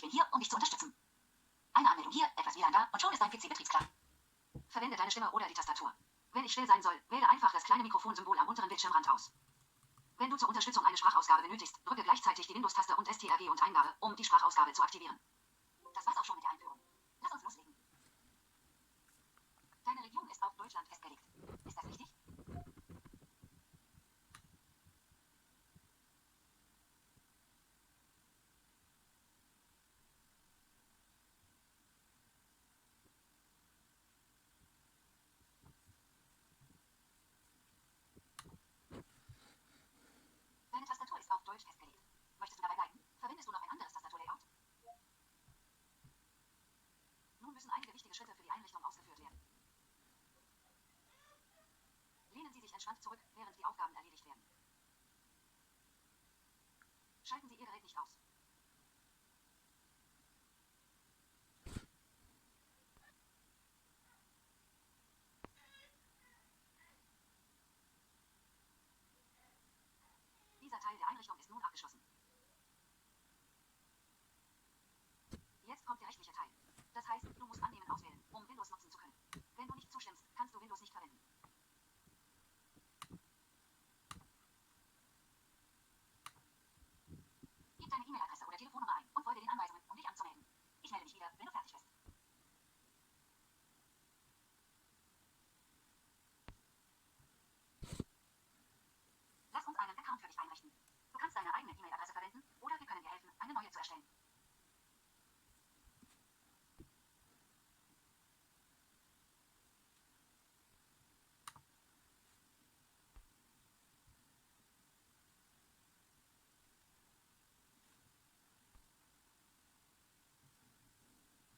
bin hier, um dich zu unterstützen. Eine Anmeldung hier, etwas WLAN da und schon ist dein PC betriebsklar. Verwende deine Stimme oder die Tastatur. Wenn ich still sein soll, wähle einfach das kleine Mikrofonsymbol am unteren Bildschirmrand aus. Wenn du zur Unterstützung eine Sprachausgabe benötigst, drücke gleichzeitig die Windows-Taste und STRG und Eingabe, um die Sprachausgabe zu aktivieren. Das war's auch schon mit der Einführung. Lass uns loslegen. Deine Region ist auf Deutschland festgelegt. Ist das richtig? Deine Tastatur ist auf Deutsch festgelegt. Möchtest du dabei bleiben? Verwendest du noch ein anderes Tastaturlayout? Nun müssen einige wichtige Schritte für die Einrichtung ausgeführt werden. Lehnen Sie sich entspannt zurück, während die Aufgaben erledigt werden. Schalten Sie Ihr Gerät nicht aus. Dieser Teil der Einrichtung ist nun abgeschlossen. Jetzt kommt der rechtliche Teil. Das heißt, du musst Annehmen auswählen, um Windows nutzen zu können. Wenn du nicht zustimmst, kannst du Windows nicht verwenden. Gib deine E-Mail-Adresse oder Telefonnummer ein und folge den Anweisungen, um dich anzumelden. Ich melde mich wieder, wenn du fertig bist. Lass uns einen Account für dich einrichten. Du kannst deine eigene E-Mail-Adresse verwenden oder wir können dir helfen, eine neue zu erstellen.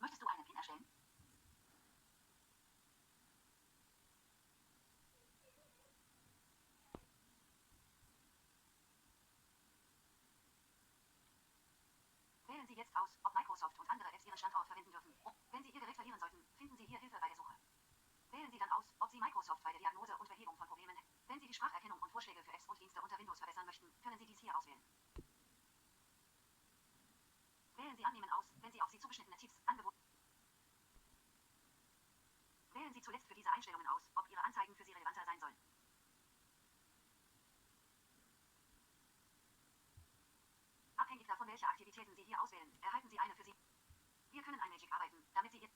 Möchtest du einen PIN erstellen? Wählen Sie jetzt aus, ob Microsoft und andere Apps Ihren Standort verwenden dürfen. Wenn Sie Ihr Gerät verlieren sollten, finden Sie hier Hilfe bei der Suche. Wählen Sie dann aus, ob Sie Microsoft bei der Diagnose und Behebung von Problemen. Wenn Sie die Spracherkennung und Vorschläge für Apps und Dienste unter Windows verbessern möchten, können Sie dies hier auswählen. Wählen Sie Annehmen aus, wenn Sie auf Sie zugeschnittene Tipps, Angebote. Wählen Sie zuletzt für diese Einstellungen aus, ob Ihre Anzeigen für Sie relevanter sein sollen. Abhängig davon, welche Aktivitäten Sie hier auswählen, erhalten Sie eine für Sie. Wir können allmählich arbeiten, damit Sie Ihr